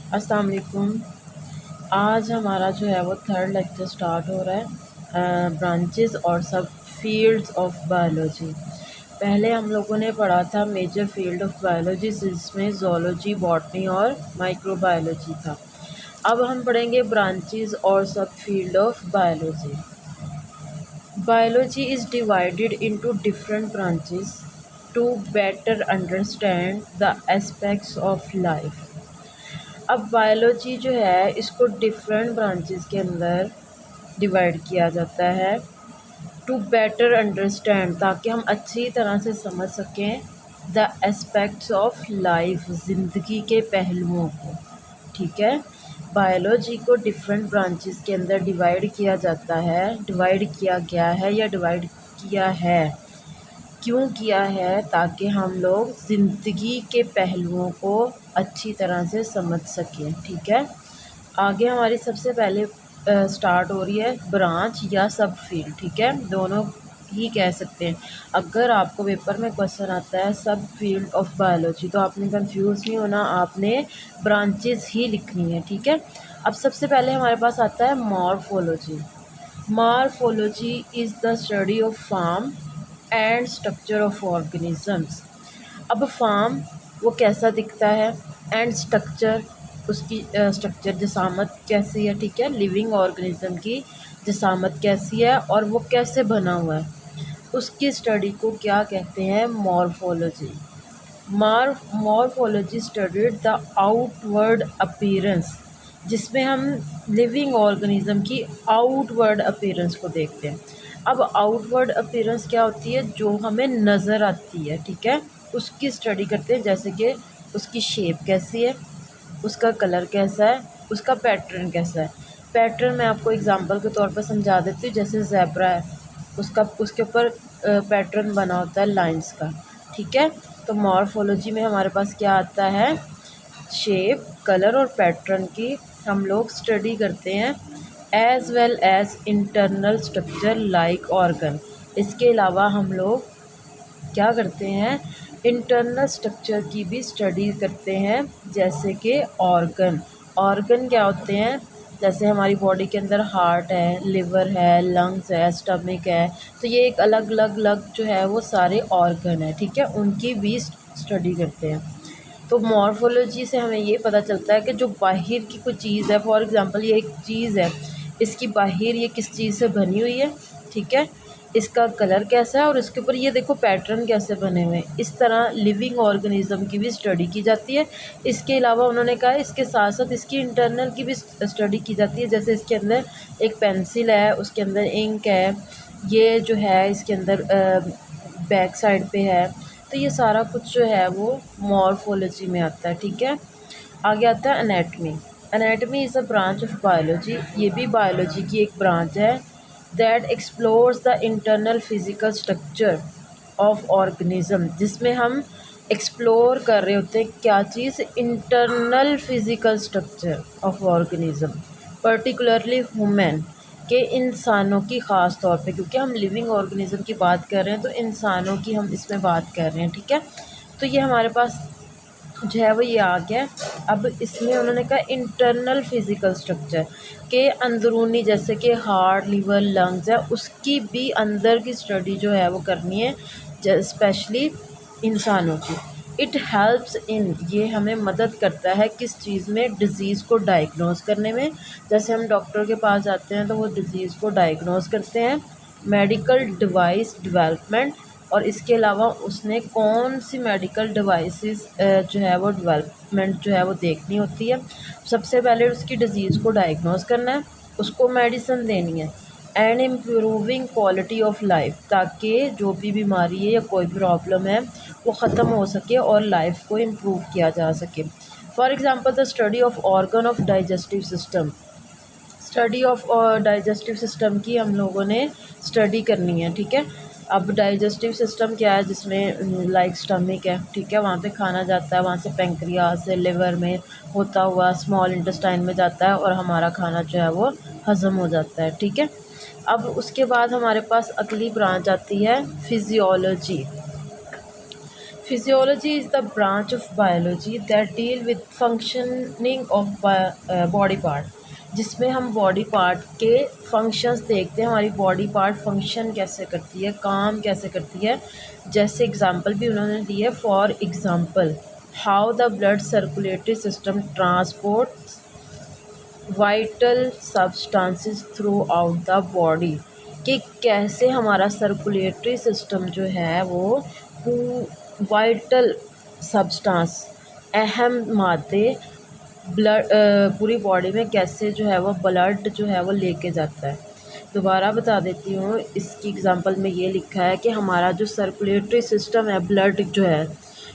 अस्सलाम वालेकुम। आज हमारा जो है वो थर्ड लेक्चर स्टार्ट हो रहा है, ब्रांचेस और सब फील्ड्स ऑफ बायोलॉजी। पहले हम लोगों ने पढ़ा था मेजर फील्ड ऑफ बायोलॉजी, जिसमें ज़ूलॉजी, बॉटनी और माइक्रोबायोलॉजी था। अब हम पढ़ेंगे ब्रांचेस और सब field of biology. Biology is divided into different branches to better understand the aspects of life. अब बायोलॉजी जो है इसको डिफरेंट ब्रांचेस के अंदर डिवाइड किया जाता है टू बेटर अंडरस्टैंड, ताकि हम अच्छी तरह से समझ सकें द एस्पेक्ट्स ऑफ लाइफ, ज़िंदगी के पहलुओं को। ठीक है, बायोलॉजी को डिफरेंट ब्रांचेस के अंदर डिवाइड किया जाता है, डिवाइड किया गया है या डिवाइड किया है। क्यों किया है? ताकि हम लोग ज़िंदगी के पहलुओं को अच्छी तरह से समझ सकें। ठीक है, आगे हमारी सबसे पहले स्टार्ट हो रही है ब्रांच या सब फील्ड। ठीक है, दोनों ही कह सकते हैं। अगर आपको पेपर में क्वेश्चन आता है सब फील्ड ऑफ बायोलॉजी, तो आपने कंफ्यूज नहीं होना, आपने ब्रांचेस ही लिखनी है। ठीक है, अब सबसे पहले हमारे पास आता है morphology. Morphology is the study of form and structure of organisms. अब फॉर्म वो कैसा दिखता है, एंड स्ट्रक्चर उसकी स्ट्रक्चर जिसामत कैसी है। ठीक है, लिविंग ऑर्गेनिज्म की जिसामत कैसी है और वो कैसे बना हुआ है, उसकी स्टडी को क्या कहते हैं? Morphology. Morphology studied the outward appearance, जिसमें हम लिविंग ऑर्गेनिज्म की आउटवर्ड अपीयरेंस को देखते हैं। अब आउटवर्ड अपीयरेंस क्या होती है? जो हमें नज़र आती है। ठीक है, उसकी स्टडी करते हैं, जैसे कि उसकी शेप कैसी है, उसका कलर कैसा है, उसका पैटर्न कैसा है। पैटर्न मैं आपको एग्जांपल के तौर पर समझा देती हूँ। जैसे ज़ेब्रा है, उसके ऊपर पैटर्न बना होता है लाइंस का। ठीक है, तो मॉर्फोलॉजी में हमारे पास क्या आता है? शेप, कलर और पैटर्न की हम लोग स्टडी करते हैं, as well as internal structure like organ. इसके अलावा हम लोग क्या करते हैं? इंटरनल स्ट्रक्चर की भी स्टडी करते हैं, जैसे कि ऑर्गन। ऑर्गन क्या होते हैं? जैसे हमारी बॉडी के अंदर हार्ट है, लिवर है, लंग्स है, स्टमक है, तो ये एक अलग अलग जो है वो सारे ऑर्गन है। ठीक है, उनकी भी स्टडी करते हैं। तो मॉर्फोलॉजी से हमें ये पता चलता है कि जो बाहर की कोई चीज़ है, फॉर एग्ज़ाम्पल ये एक चीज़ है, इसकी बाहर ये किस चीज़ से बनी हुई है। ठीक है, इसका कलर कैसा है और इसके ऊपर ये देखो पैटर्न कैसे बने हुए हैं। इस तरह लिविंग ऑर्गेनिज्म की भी स्टडी की जाती है। इसके अलावा उन्होंने कहा इसके साथ साथ इसकी इंटरनल की भी स्टडी की जाती है। जैसे इसके अंदर एक पेंसिल है, उसके अंदर इंक है, ये जो है इसके अंदर बैक साइड पे है, तो ये सारा कुछ जो है वो मॉर्फोलॉजी में आता है। ठीक है, आगे आता है anatomy. Anatomy is a branch of biology. ये भी बायोलॉजी की एक ब्रांच है that explores the internal physical structure of organism, जिसमें हम एक्सप्लोर कर रहे होते हैं क्या चीज़? Internal physical structure of organism, particularly human, के इंसानों की ख़ास तौर पे, क्योंकि हम लिविंग ऑर्गेनिज्म की बात कर रहे हैं तो इंसानों की हम इसमें बात कर रहे हैं। ठीक है, तो ये हमारे पास जो है वो ये आ गया। अब इसमें उन्होंने कहा इंटरनल फिजिकल स्ट्रक्चर के अंदरूनी, जैसे कि हार्ट, लिवर, लंग्स है, उसकी भी अंदर की स्टडी जो है वो करनी है, स्पेशली इंसानों की। इट हेल्प्स इन, ये हमें मदद करता है किस चीज़ में? डिज़ीज़ को डायग्नोस करने में। जैसे हम डॉक्टर के पास जाते हैं तो वो डिज़ीज़ को डायग्नोस करते हैं। मेडिकल डिवाइस डेवलपमेंट, और इसके अलावा उसने कौन सी मेडिकल डिवाइसेस जो है वो डेवलपमेंट जो है वो देखनी होती है। सबसे पहले उसकी डिज़ीज़ को डायग्नोस करना है, उसको मेडिसिन देनी है, and improving quality of life, ताकि जो भी बीमारी है या कोई प्रॉब्लम है वो ख़त्म हो सके और लाइफ को इम्प्रूव किया जा सके। For example the study of organ of digestive system. Study of digestive system की हम लोगों ने स्टडी करनी है। ठीक है, अब डाइजेस्टिव सिस्टम क्या है? जिसमें लाइक स्टमक है, ठीक है, वहाँ पे खाना जाता है, वहाँ से पेंक्रियास से लिवर में होता हुआ स्मॉल इंटेस्टाइन में जाता है और हमारा खाना जो है वो हज़म हो जाता है। ठीक है, अब उसके बाद हमारे पास अगली ब्रांच आती है physiology. Physiology is the branch of biology that deal with functioning of body part, जिसमें हम बॉडी पार्ट के फंक्शंस देखते हैं, हमारी बॉडी पार्ट फंक्शन कैसे करती है, काम कैसे करती है। जैसे एग्जांपल भी उन्होंने दिए, for example how the blood circulatory system transport vital substances through out the body, कि कैसे हमारा सर्कुलेटरी सिस्टम जो है वो वाइटल सब्सटेंस, अहम मादे ब्लड पूरी बॉडी में कैसे जो है वो ब्लड जो है वो लेके जाता है। दोबारा बता देती हूँ, इसकी एग्जांपल में ये लिखा है कि हमारा जो सर्कुलेटरी सिस्टम है, ब्लड जो है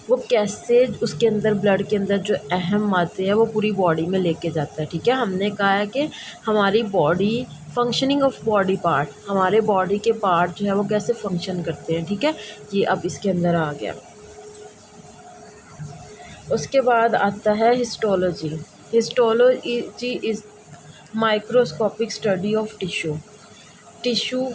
वो कैसे उसके अंदर ब्लड के अंदर जो अहम मादे हैं वो पूरी बॉडी में लेके जाता है। ठीक है, हमने कहा है कि हमारी body functioning of body part, हमारे बॉडी के पार्ट जो है वो कैसे फंक्शन करते हैं। ठीक है, ये अब इसके अंदर आ गया। उसके बाद आता है histology. Histology is microscopic study of tissue. Tissue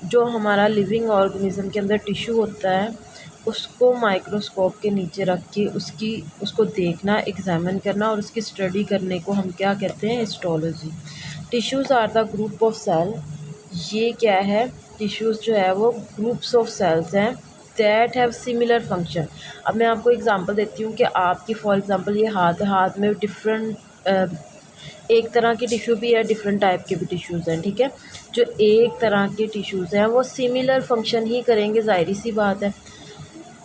जो हमारा लिविंग ऑर्गेनिज्म के अंदर टिश्यू होता है उसको माइक्रोस्कोप के नीचे रख के उसको देखना, एग्जामिन करना और उसकी स्टडी करने को हम क्या कहते हैं, histology. Tissues are the group of cell. ये क्या है, टिश्यूज़ जो है वो ग्रुप्स ऑफ सेल्स हैं दैट हैव सिमिलर फंक्शन। अब मैं आपको एग्जांपल देती हूँ कि आपकी फॉर एग्जांपल ये हाथ है, हाथ में डिफरेंट एक तरह की टिश्यू भी है, डिफरेंट टाइप के भी टिश्यूज़ हैं। ठीक है, जो एक तरह के टिश्यूज़ हैं वो सिमिलर फंक्शन ही करेंगे, ज़ाहिर सी बात है।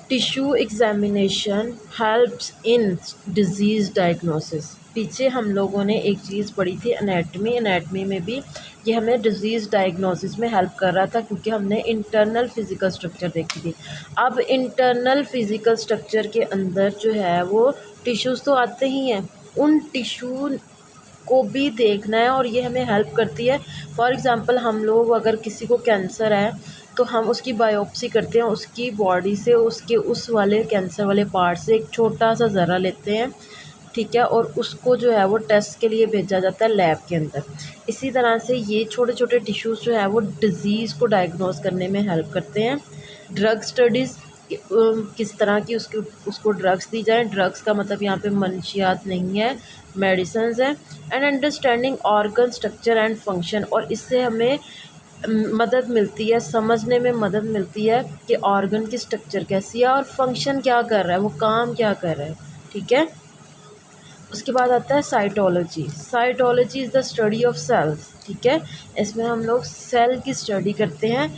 Tissue examination helps in disease diagnosis. पीछे हम लोगों ने एक चीज़ पढ़ी थी, एनाटमी में भी ये हमें डिजीज़ डायग्नोसिस में हेल्प कर रहा था, क्योंकि हमने इंटरनल फिज़िकल स्ट्रक्चर देखी थी। अब इंटरनल फिज़िकल स्ट्रक्चर के अंदर जो है वो टिश्यूज़ तो आते ही हैं, उन टिश्यू को भी देखना है और ये हमें हेल्प करती है। फॉर एग्ज़ाम्पल हम लोग अगर किसी को कैंसर है तो हम उसकी बायोप्सी करते हैं, उसकी बॉडी से उसके उस वाले कैंसर वाले पार्ट से एक छोटा सा ज़रा लेते हैं। ठीक है, और उसको जो है वो टेस्ट के लिए भेजा जाता है लैब के अंदर। इसी तरह से ये छोटे छोटे टिश्यूज़ जो है वो डिज़ीज़ को डायग्नोस करने में हेल्प करते हैं। ड्रग स्टडीज़ किस तरह की उसको ड्रग्स दी जाए, ड्रग्स का मतलब यहाँ पे मंशियात नहीं है, मेडिसिन्स हैं। And understanding organ structure and function, और इससे हमें मदद मिलती है, समझने में मदद मिलती है कि ऑर्गन की स्ट्रक्चर कैसी है और फंक्शन क्या कर रहा है, वो काम क्या कर रहा है। ठीक है, उसके बाद आता है cytology. Cytology is the study of cells. ठीक है, इसमें हम लोग सेल की स्टडी करते हैं,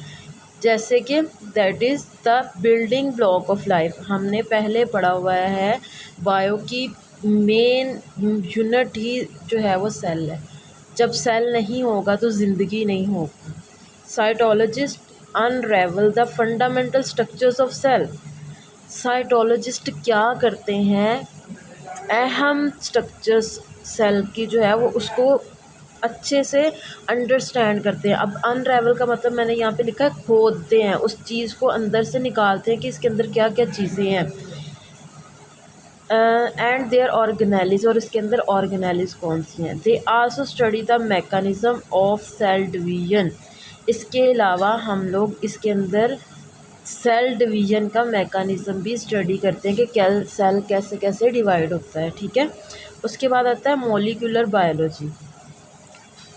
जैसे कि that is the building block of life. हमने पहले पढ़ा हुआ है बायो की मेन यूनिट ही जो है वो सेल है। जब सेल नहीं होगा तो ज़िंदगी नहीं होगी। Cytologist unravel the fundamental structures of cell. Cytologist क्या करते हैं, अहम स्ट्रक्चर्स सेल की जो है वो उसको अच्छे से अंडरस्टैंड करते हैं। अब अनरेवल का मतलब मैंने यहाँ पे लिखा है खोदते हैं, उस चीज़ को अंदर से निकालते हैं कि इसके अंदर क्या क्या चीज़ें हैं। एंड देयर ऑर्गेनेलिज, और इसके अंदर ऑर्गेनेलिज कौन सी हैं। They also study the mechanism of cell division. इसके अलावा हम लोग इसके अंदर सेल डिवीज़न का मैकेनिज़्म भी स्टडी करते हैं कि सेल कैसे कैसे डिवाइड होता है। ठीक है, उसके बाद आता है मॉलिक्यूलर बायोलॉजी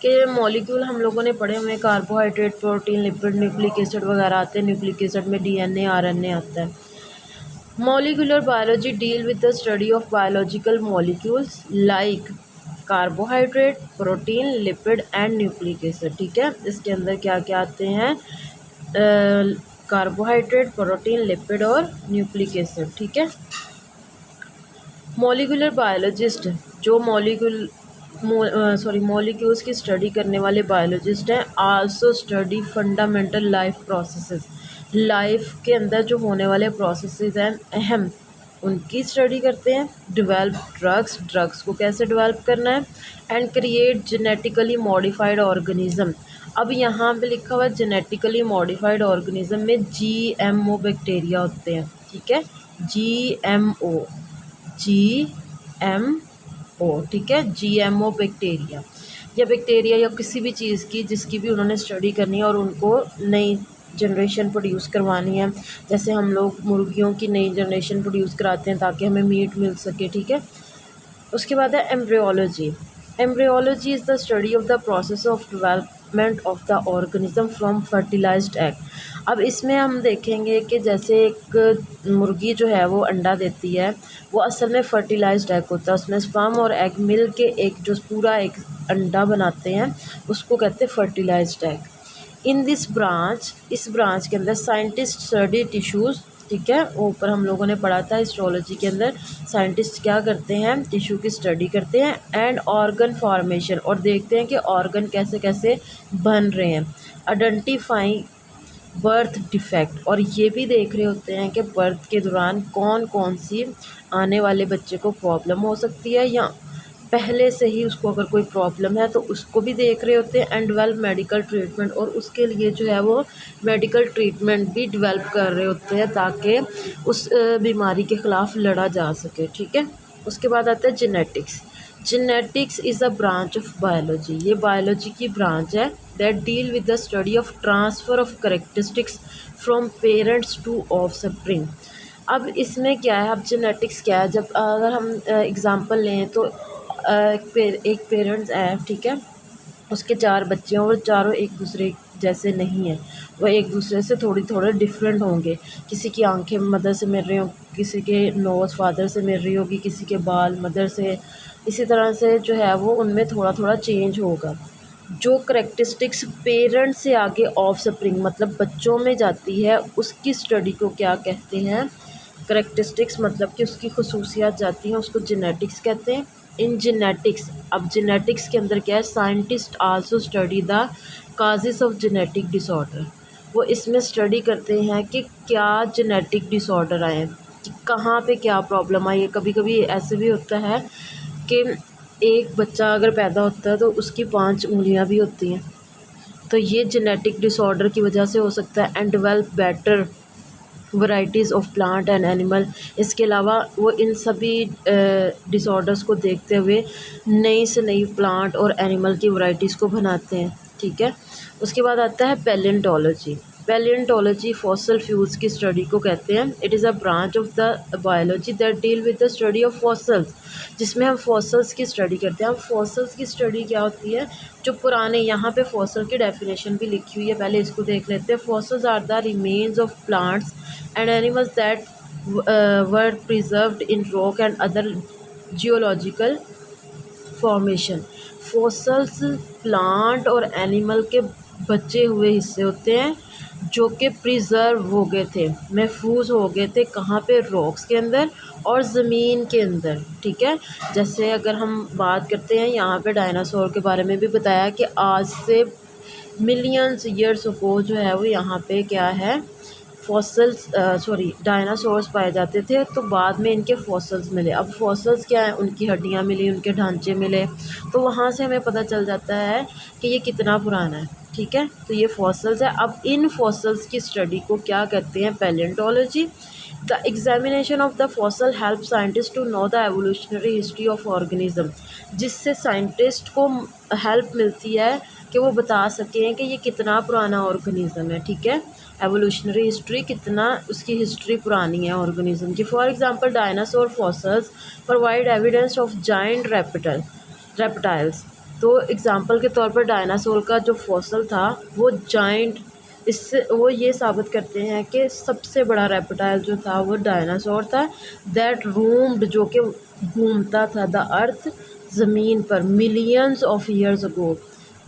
के मॉलिक्यूल हम लोगों ने पढ़े हुए, carbohydrate, protein, lipid, nucleic acid वगैरह आते हैं। न्यूक्लिक एसिड में डीएनए, आरएनए आता है। Molecular biology deal with the study of biological molecules like carbohydrate, protein, lipid and nucleic acid. ठीक है, इसके अंदर क्या क्या आते हैं, कार्बोहाइड्रेट, प्रोटीन, लिपिड और न्यूक्लिक एसिड। ठीक है, मॉलिक्यूलर बायोलॉजिस्ट जो मॉलिक्यूल्स की स्टडी करने वाले बायोलॉजिस्ट हैं, also study fundamental life processes. Life के अंदर जो होने वाले प्रोसेसेस हैं अहम, उनकी स्टडी करते हैं। डेवलप ड्रग्स को कैसे डेवलप करना है। And create genetically modified organism. अब यहाँ पे लिखा हुआ है जेनेटिकली मॉडिफाइड ऑर्गेनिज्म में जीएमओ बैक्टीरिया होते हैं। ठीक है, जीएमओ, ठीक है, जीएमओ बैक्टीरिया या किसी भी चीज़ की जिसकी भी उन्होंने स्टडी करनी है और उनको नई जनरेशन प्रोड्यूस करवानी है, जैसे हम लोग मुर्गियों की नई जनरेशन प्रोड्यूस कराते हैं ताकि हमें मीट मिल सके, ठीक है। उसके बाद है embryology. Embryology is the study of the process of development of the organism from fertilised egg. अब इसमें हम देखेंगे कि जैसे एक मुर्गी जो है वो अंडा देती है, वो असल में फर्टिलाइज्ड एग होता है, उसमें स्पर्म और एग मिल के एक जो पूरा एक अंडा बनाते हैं उसको कहते हैं fertilised egg. In this branch, इस ब्रांच के अंदर साइंटिस्ट स्टडी टिश्यूज़, ठीक है, ऊपर हम लोगों ने पढ़ा था हिस्टोलॉजी के अंदर साइंटिस्ट क्या करते हैं, टिश्यू की स्टडी करते हैं एंड ऑर्गन फॉर्मेशन, और देखते हैं कि ऑर्गन कैसे कैसे बन रहे हैं। आइडेंटिफाई बर्थ डिफेक्ट, और ये भी देख रहे होते हैं कि बर्थ के दौरान कौन कौन सी आने वाले बच्चे को प्रॉब्लम हो सकती है या पहले से ही उसको अगर कोई प्रॉब्लम है तो उसको भी देख रहे होते हैं। एंड डेवलप मेडिकल ट्रीटमेंट, और उसके लिए जो है वो मेडिकल ट्रीटमेंट भी डेवलप कर रहे होते हैं ताकि उस बीमारी के ख़िलाफ़ लड़ा जा सके, ठीक है। उसके बाद आता है genetics. Genetics is a branch of biology, ये बायोलॉजी की ब्रांच है that deal with the study of transfer of characteristics from parents to offspring. अब इसमें क्या है, अब जेनेटिक्स क्या है, जब अगर हम एग्ज़ाम्पल लें तो एक पेरेंट्स है, ठीक है, उसके 4 बच्चे हैं और चारों एक दूसरे जैसे नहीं हैं, वो एक दूसरे से थोड़े डिफरेंट होंगे। किसी की आंखें मदर से मिल रही हों, किसी के नोज़ फादर से मिल रही होगी, किसी के बाल मदर से, इसी तरह से जो है वो उनमें थोड़ा चेंज होगा। जो करैक्टरिस्टिक्स पेरेंट्स से आगे ऑफस्प्रिंग मतलब बच्चों में जाती है, उसकी स्टडी को क्या कहते हैं, करैक्टरिस्टिक्स, मतलब कि उसकी खसूसियात जाती हैं, उसको जेनेटिक्स कहते हैं। इन जेनेटिक्स, अब जेनेटिक्स के अंदर क्या है, scientist also study the causes of genetic disorder. वो इसमें स्टडी करते हैं कि क्या जेनेटिक डिसऑर्डर आए, कि कहाँ पे क्या प्रॉब्लम आई है। कभी कभी ऐसे भी होता है कि एक बच्चा अगर पैदा होता है तो उसकी 5 उंगलियां भी होती हैं, तो ये जेनेटिक डिसऑर्डर की वजह से हो सकता है। And develop better varieties of plant and animal, इसके अलावा वो इन सभी डिसऑर्डर्स को देखते हुए नई से नई प्लांट और एनिमल की वैरायटीज़ को बनाते हैं, ठीक है। उसके बाद आता है पैलियोंटोलॉजी। पैलियोंटोलॉजी फॉसल फ्यूल्स की स्टडी को कहते हैं। It is a branch of the biology that deal with the study of fossils, जिसमें हम फॉसल्स की स्टडी करते हैं। अब फॉसल्स की स्टडी क्या होती है, जो पुराने, यहाँ पे फॉसल की डेफिनेशन भी लिखी हुई है, पहले इसको देख लेते हैं। Fossils are the remains of plants and animals that were preserved in rock and other geological formation। fossils plant और एनिमल के बचे हुए हिस्से होते हैं जो कि प्रिजर्व हो गए थे, महफूज हो गए थे, कहाँ पे, रॉक्स के अंदर और ज़मीन के अंदर, ठीक है। जैसे अगर हम बात करते हैं, यहाँ पे डायनासोर के बारे में भी बताया कि आज से मिलियंस ईयर्स अगो जो है वो यहाँ पे क्या है, फॉसल्स डायनासोर्स पाए जाते थे, तो बाद में इनके फॉसल्स मिले। अब फॉसल्स क्या है, उनकी हड्डियाँ मिली, उनके ढांचे मिले, तो वहाँ से हमें पता चल जाता है कि ये कितना पुराना है, ठीक है। तो ये फॉसल्स है। अब इन फॉसल्स की स्टडी को क्या कहते हैं, palaeontology. The examination of the fossil help scientist to know the evolutionary history of organism, जिससे साइंटिस्ट को हेल्प मिलती है कि वो बता सकें कि ये कितना पुराना ऑर्गेनिज्म है, ठीक है। एवोल्यूशनरी हिस्ट्री, कितना उसकी हिस्ट्री पुरानी है ऑर्गेनिज्म की। For example dinosaur fossils provide evidence of giant reptiles. तो एग्जांपल के तौर पर डायनासोर का जो फॉसल था वो जाइंट, इससे वो ये साबित करते हैं कि सबसे बड़ा रेप्टाइल जो था वो डायनासोर था। दैट रूम्ड, जो कि घूमता था, द अर्थ, ज़मीन पर, millions of years ago,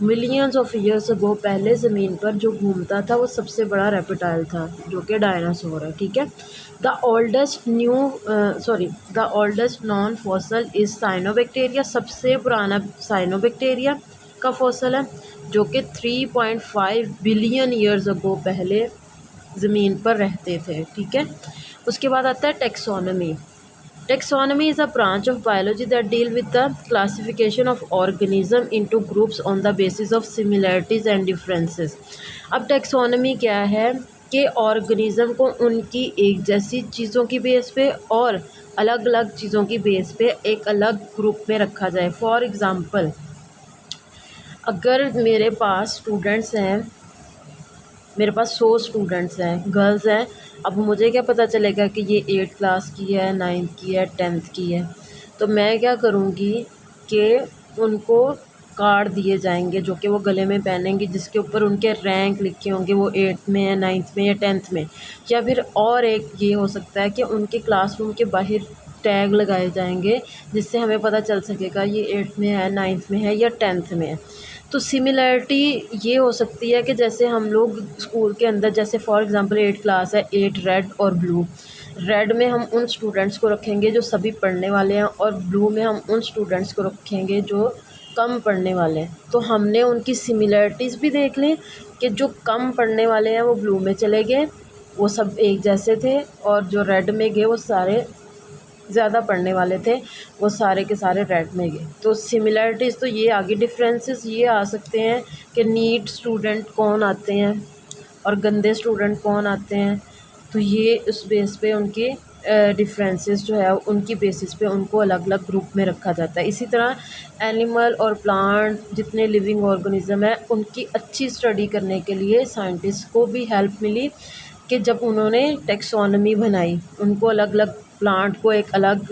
millions of years ago पहले ज़मीन पर जो घूमता था वो सबसे बड़ा रेप्टाइल था जो कि डायनासोर है, ठीक है। The oldest non fossil is cyanobacteria, सबसे पुराना साइनोबैक्टीरिया का फॉसल है जो कि 3.5 बिलियन ईयर्स अगो पहले ज़मीन पर रहते थे, ठीक है। उसके बाद आता है taxonomy. Taxonomy is a branch of biology that deal with the classification of organism into groups on the basis of similarities and differences। अब taxonomy क्या है कि ऑर्गेनिज़म को उनकी एक जैसी चीज़ों की बेस पे और अलग अलग चीज़ों की बेस पे एक अलग ग्रुप में रखा जाए। फॉर एग्ज़ाम्पल, अगर मेरे पास स्टूडेंट्स हैं मेरे पास 100 स्टूडेंट्स हैं, गर्ल्स हैं। अब मुझे क्या पता चलेगा कि ये 8th क्लास की है, 9th की है, 10th की है। तो मैं क्या करूँगी कि उनको कार्ड दिए जाएंगे जो कि वो गले में पहनेंगे, जिसके ऊपर उनके रैंक लिखे होंगे, वो 8th में है, 9th में या 10th में। या फिर और एक ये हो सकता है कि उनके क्लासरूम के बाहर टैग लगाए जाएंगे, जिससे हमें पता चल सकेगा ये 8th में है, 9th में है या 10th में है। तो सिमिलैरिटी ये हो सकती है कि जैसे हम लोग स्कूल के अंदर, जैसे फॉर एग्ज़ाम्पल 8 क्लास है, 8 रेड और ब्लू। रेड में हम उन स्टूडेंट्स को रखेंगे जो सभी पढ़ने वाले हैं, और ब्लू में हम उन स्टूडेंट्स को रखेंगे जो कम पढ़ने वाले हैं। तो हमने उनकी सिमिलैरिटीज़ भी देख ली कि जो कम पढ़ने वाले हैं वो ब्लू में चले गए, वो सब एक जैसे थे, और जो रेड में गए वो सारे ज़्यादा पढ़ने वाले थे, वो सारे के सारे रेड में गए। तो सिमिलैरिटीज़ तो ये आगे, डिफरेंसेस ये आ सकते हैं कि नीट स्टूडेंट कौन आते हैं और गंदे स्टूडेंट कौन आते हैं। तो ये उस बेस पे उनके डिफरेंसेस जो है उनकी बेसिस पे उनको अलग अलग ग्रुप में रखा जाता है। इसी तरह एनिमल और प्लांट जितने लिविंग ऑर्गेनिज्म है उनकी अच्छी स्टडी करने के लिए साइंटिस्ट को भी हेल्प मिली कि जब उन्होंने टेक्सोनॉमी बनाई, उनको अलग अलग प्लांट को एक अलग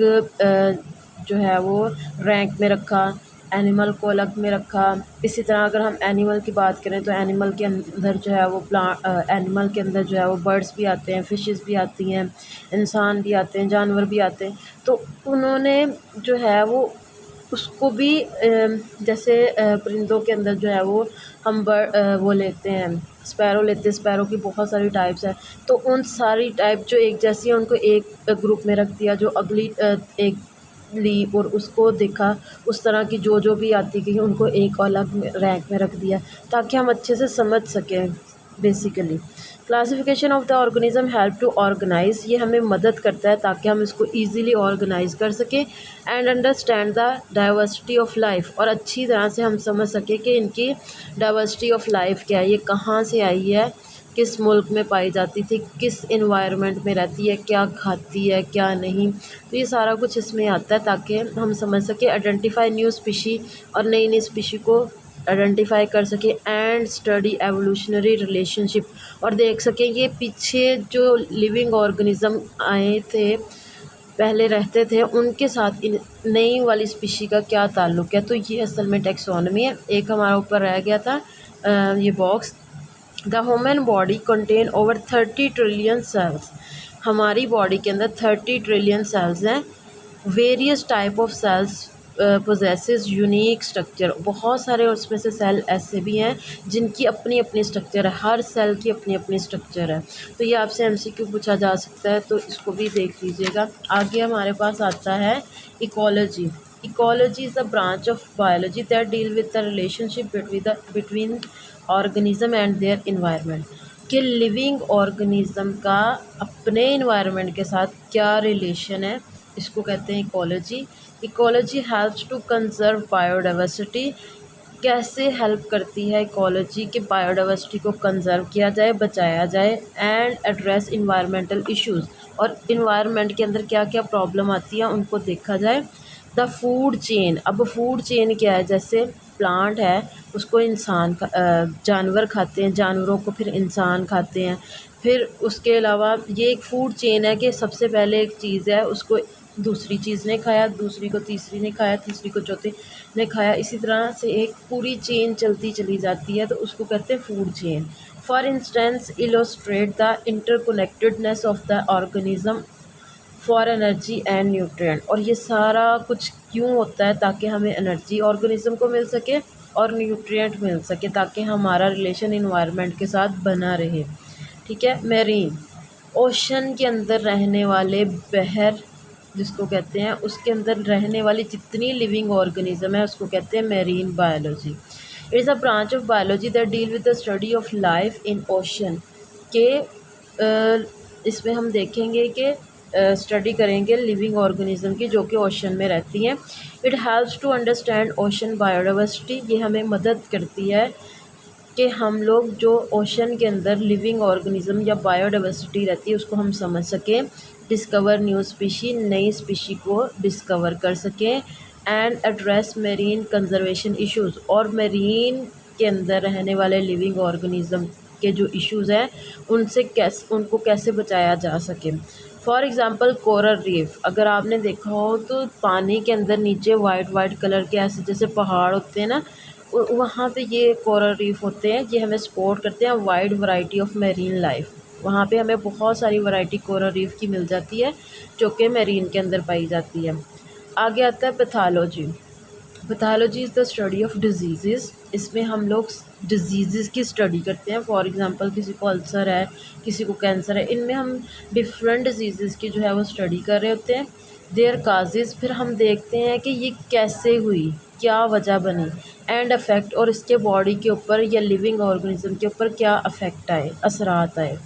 जो है वो रैंक में रखा, एनिमल को अलग में रखा। इसी तरह अगर हम एनिमल की बात करें तो एनिमल के अंदर जो है वो एनिमल के अंदर जो है वो बर्ड्स भी आते हैं, फिशेस भी आती हैं, इंसान भी आते हैं, जानवर भी आते हैं। तो उन्होंने जो है वो उसको भी जैसे परिंदों के अंदर जो है वो हम वो लेते हैं, स्पैरो लेते हैं, स्पैरो की बहुत सारी टाइप्स हैं। तो उन सारी टाइप जो एक जैसी हैं उनको एक ग्रुप में रख दिया, जो अगली एक ली और उसको देखा, उस तरह की जो भी आती गई उनको एक अलग रैंक में रख दिया, ताकि हम अच्छे से समझ सकें। Basically classification of the organism help to organise, ये हमें मदद करता है ताकि हम इसको ईज़िली ऑर्गेनाइज कर सकें and understand the diversity of life, और अच्छी तरह से हम समझ सकें कि इनकी डाइवर्सिटी ऑफ लाइफ क्या है, ये कहाँ से आई है, किस मुल्क में पाई जाती थी, किस इन्वायरमेंट में रहती है, क्या खाती है क्या नहीं। तो ये सारा कुछ इसमें आता है ताकि हम समझ सकें, आइडेंटिफाई न्यू स्पीशी, और नई नई स्पीशी को आइडेंटिफाई कर सकें, एंड स्टडी एवोल्यूशनरी रिलेशनशिप, और देख सकें ये पीछे जो लिविंग ऑर्गेनिज्म आए थे, पहले रहते थे, उनके साथ इन नई वाली स्पीशी का क्या ताल्लुक़ है। तो ये असल में टेक्सोनॉमी है। एक हमारा ऊपर रह गया था ये box, the human body contain over 30 trillion cells, हमारी बॉडी के अंदर 30 ट्रिलियन सेल्स हैं। Various type of cells possesses unique structure, बहुत सारे उसमें से सेल ऐसे भी हैं जिनकी अपनी अपनी स्ट्रक्चर है, हर सेल की अपनी अपनी स्ट्रक्चर है। तो ये आपसे एमसीक्यू पूछा जा सकता है, तो इसको भी देख लीजिएगा। आगे हमारे पास आता है ecology. Ecology is a branch of biology that deal with the relationship between organism and their environment, कि लिविंग ऑर्गेनिज्म का अपने इन्वायरमेंट के साथ क्या रिलेशन है, इसको कहते हैं ecology. Ecology helps to conserve biodiversity, कैसे हेल्प करती है इकोलॉजी कि बायोडाइवर्सिटी को कंजर्व किया जाए, बचाया जाए, एंड एड्रेस इन्वायरमेंटल इश्यूज़, और इन्वायरमेंट के अंदर क्या क्या प्रॉब्लम आती है उनको देखा जाए। द फूड चेन, अब फूड चेन क्या है, जैसे प्लांट है उसको जानवर खाते हैं, जानवरों को फिर इंसान खाते हैं, फिर उसके अलावा ये एक फूड चेन है कि सबसे पहले एक चीज़ है उसको दूसरी चीज़ ने खाया, दूसरी को तीसरी ने खाया, तीसरी को चौथी ने खाया, इसी तरह से एक पूरी चेन चलती चली जाती है, तो उसको कहते हैं food chain. For instance illustrate the interconnectedness of the organism for energy and nutrient, और ये सारा कुछ क्यों होता है, ताकि हमें एनर्जी ऑर्गेनिज्म को मिल सके और न्यूट्रिएंट मिल सके, ताकि हमारा रिलेशन इन्वायरमेंट के साथ बना रहे। ठीक है। मेरीन, ओशन के अंदर रहने वाले बहर जिसको कहते हैं, उसके अंदर रहने वाली जितनी लिविंग ऑर्गेनिज्म है उसको कहते हैं marine biology. It is a branch of biology that deal with the study of life in ocean, के इसमें हम देखेंगे कि स्टडी करेंगे लिविंग ऑर्गेनिज्म की जो कि ओशन में रहती हैं। It helps to understand ocean biodiversity, ये हमें मदद करती है कि हम लोग जो ओशन के अंदर लिविंग ऑर्गेनिज्म या बायोडाइवर्सिटी रहती है उसको हम समझ सकें, डिस्कवर न्यू स्पीशी, नई स्पीशी को डिस्कवर कर सकें, and address marine conservation issues, और मेरीन के अंदर रहने वाले लिविंग ऑर्गेनिज्म के जो इश्यूज़ हैं उनको कैसे बचाया जा सके। फॉर एग्ज़ाम्पल कोरल रीफ, अगर आपने देखा हो तो पानी के अंदर नीचे वाइट वाइट कलर के ऐसे जैसे पहाड़ होते हैं ना, वहाँ पे ये कोरल रीफ होते हैं, ये हमें सपोर्ट करते हैं wide variety of marine life. वहाँ पे हमें बहुत सारी वैरायटी कोरल रीफ की मिल जाती है जो कि मेरीन के अंदर पाई जाती है। आगे आता है pathology. Pathology is the study of disease. इसमें हम लोग डिजीज़ की स्टडी करते हैं। फॉर एग्ज़ाम्पल किसी को अल्सर है, किसी को कैंसर है, इनमें हम डिफरेंट डिजीज़ की जो है वो स्टडी कर रहे होते हैं। देयर काजेज़, फिर हम देखते हैं कि ये कैसे हुई, क्या वजह बनी, एंड अफेक्ट, और इसके बॉडी के ऊपर या लिविंग ऑर्गेनिज्म के ऊपर क्या अफेक्ट आए, असरात आए।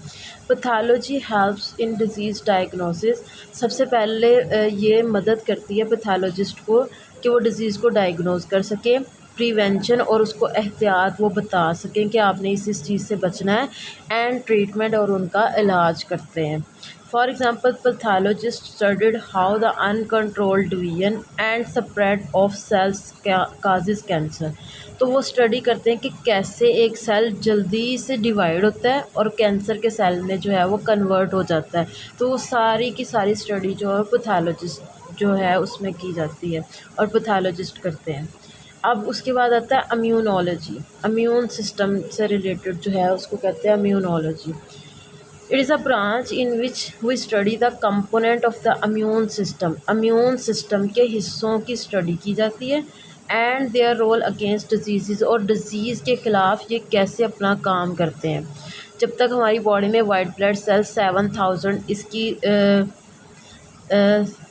Pathology helps in disease diagnosis. सबसे पहले ये मदद करती है पैथोलॉजिस्ट को कि वो डिज़ीज़ को डायग्नोज कर सकें, प्रिवेंशन और उसको एहतियात वो बता सकें कि आपने इस चीज़ से बचना है, एंड ट्रीटमेंट और उनका इलाज करते हैं। For example pathologist studied how the uncontrolled division and spread of cells causes cancer. तो वो स्टडी करते हैं कि कैसे एक सेल जल्दी से डिवाइड होता है और कैंसर के सेल में जो है वो कन्वर्ट हो जाता है। तो वो सारी की सारी स्टडी जो है पैथोलॉजिस्ट जो है उसमें की जाती है और पैथोलॉजिस्ट करते हैं। अब उसके बाद आता है इम्यूनोलॉजी। इम्यून सिस्टम से रिलेटेड जो है उसको कहते हैं immunology. It is a branch in which we study the component of the immune system. Immune system के हिस्सों की स्टडी की जाती है, and their role against disease, और डिज़ीज़ के ख़िलाफ़ ये कैसे अपना काम करते हैं। जब तक हमारी बॉडी में वाइट ब्लड सेल्स 7000 इसकी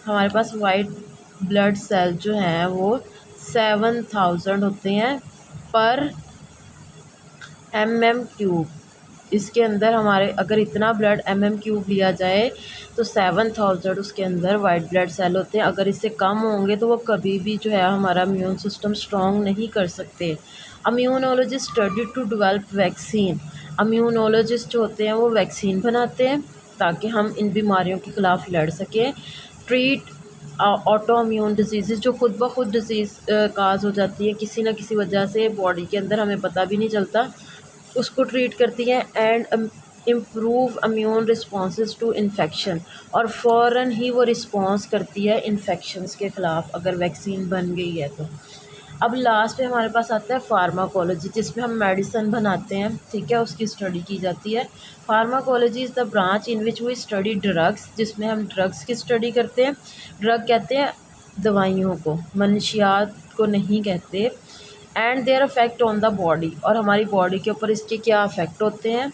हमारे पास वाइट ब्लड सेल जो हैं वो 7000 होते हैं पर mm³ इसके अंदर हमारे अगर इतना ब्लड mm³ लिया जाए तो 7000 उसके अंदर वाइट ब्लड सेल होते हैं। अगर इससे कम होंगे तो वो कभी भी जो है हमारा इम्यून सिस्टम स्ट्रॉन्ग नहीं कर सकते। Immunologist study to develop vaccine. Immunologist जो होते हैं वो वैक्सीन बनाते हैं ताकि हम इन बीमारियों के ख़िलाफ़ लड़ सकें। ट्रीट ऑटो इम्यून डिजीज़, जो खुद ब खुद डिज़ीज़ काज हो जाती है किसी न किसी वजह से बॉडी के अंदर, हमें पता भी नहीं चलता, उसको ट्रीट करती हैं। And improve immune responses to infection, और फ़ौरन ही वो रिस्पॉन्स करती है इन्फेक्शंस के ख़िलाफ़ अगर वैक्सीन बन गई है तो। अब लास्ट पे हमारे पास आता है फार्माकोलॉजी, जिसमें हम मेडिसिन बनाते हैं, ठीक है, उसकी स्टडी की जाती है। Pharmacology is the branch in which we study drugs, जिसमें हम ड्रग्स की स्टडी करते हैं। ड्रग कहते हैं दवाइयों को, मनशियात को नहीं कहते। And their affect on the body, और हमारी बॉडी के ऊपर इसके क्या अफेक्ट होते हैं।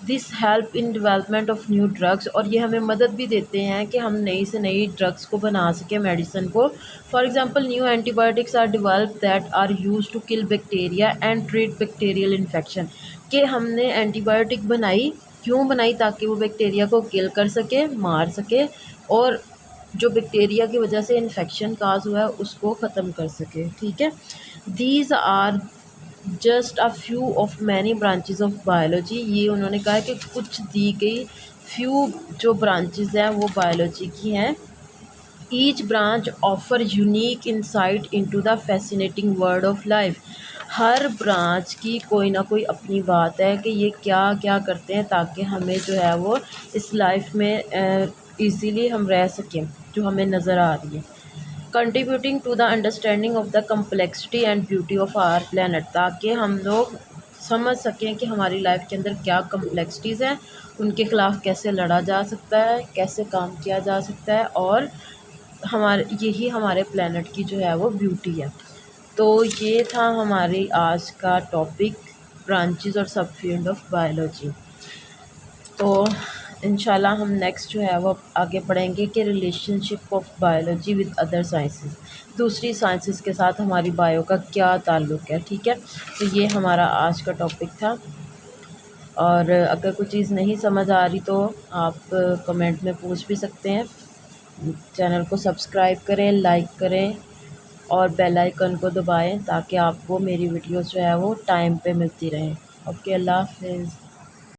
This help in development of new drugs, और ये हमें मदद भी देते हैं कि हम नई से नई ड्रग्स को बना सकें, मेडिसिन को। For example new antibiotics are developed that are used to kill bacteria and treat bacterial infection. कि हमने एंटीबायोटिक बनाई, क्यों बनाई, ताकि वो बैक्टीरिया को किल कर सके, मार सके, और जो बैक्टीरिया की वजह से इन्फेक्शन काज हुआ है उसको ख़त्म कर सके, ठीक है। These are just a few of many branches of biology. ये उन्होंने कहा है कि कुछ दी गई फ्यू जो ब्रांचेस हैं वो बायोलॉजी की हैं। Each branch offer unique insight into the fascinating world of life. Her branch की कोई ना कोई अपनी बात है कि ये क्या क्या करते हैं ताकि हमें जो है वो इस लाइफ में ईज़िली हम रह सकें, जो हमें नज़र आ रही है। Contributing to the understanding of the complexity and beauty of our planet, ताकि हम लोग समझ सकें कि हमारी लाइफ के अंदर क्या कम्प्लेक्सिटीज़ हैं, उनके ख़िलाफ़ कैसे लड़ा जा सकता है, कैसे काम किया जा सकता है, और यही हमारे प्लानट की जो है वो ब्यूटी है। तो ये था हमारी आज का टॉपिक, ब्रांचेस और सब फील्ड ऑफ बायोलॉजी। तो इंशाल्लाह हम नेक्स्ट जो है वो आगे पढ़ेंगे कि relationship of biology with other sciences, दूसरी साइंसेस के साथ हमारी बायो का क्या ताल्लुक़ है, ठीक है। तो ये हमारा आज का टॉपिक था, और अगर कोई चीज़ नहीं समझ आ रही तो आप कमेंट में पूछ भी सकते हैं। चैनल को सब्सक्राइब करें, लाइक करें और बेल आइकन को दबाएं ताकि आपको मेरी वीडियोस जो है वो टाइम पे मिलती रहें। ओके, अल्लाह हाफ़िज़।